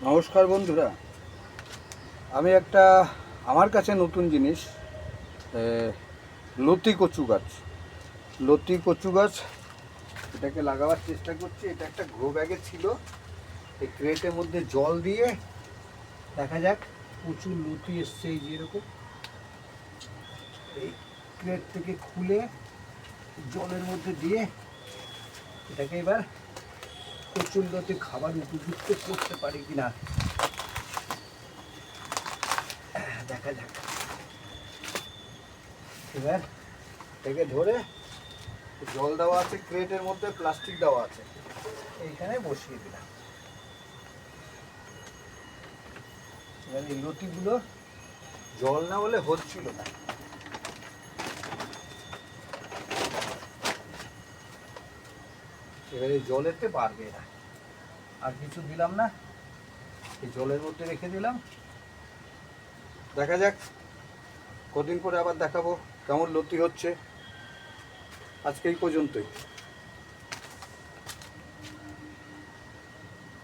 নমস্কার বন্ধুরা, আমি একটা আমার কাছে নতুন জিনিস লতি কচু গাছ। লতি কচু গাছ এটাকে লাগাবার চেষ্টা করছি। এটা একটা গ্রো ব্যাগে ছিল, এই ক্রেটের মধ্যে জল দিয়ে দেখা যাক। প্রচুর লতি এসছে, এই যে এরকম। এই ক্রেট থেকে খুলে জলের মধ্যে দিয়ে এটাকে এবার কচুর লতি খাবার উপযুক্ত করতে পারি কিনা দেখা যাক। এবার এটাকে ধরে জল দেওয়া আছে, ক্রেটের মধ্যে প্লাস্টিক দেওয়া আছে, এইখানে বসিয়ে দিলাম। এবার এই লতিগুলো জল না হলে হচ্ছিল না। এবারে জলেতে বাড়বে না, আর কিছু দিলাম না, এই জলের মধ্যে রেখে দিলাম। দেখা যাক, কদিন পরে আবার দেখাবো কেমন লতি হচ্ছে। আজকে এই পর্যন্তই।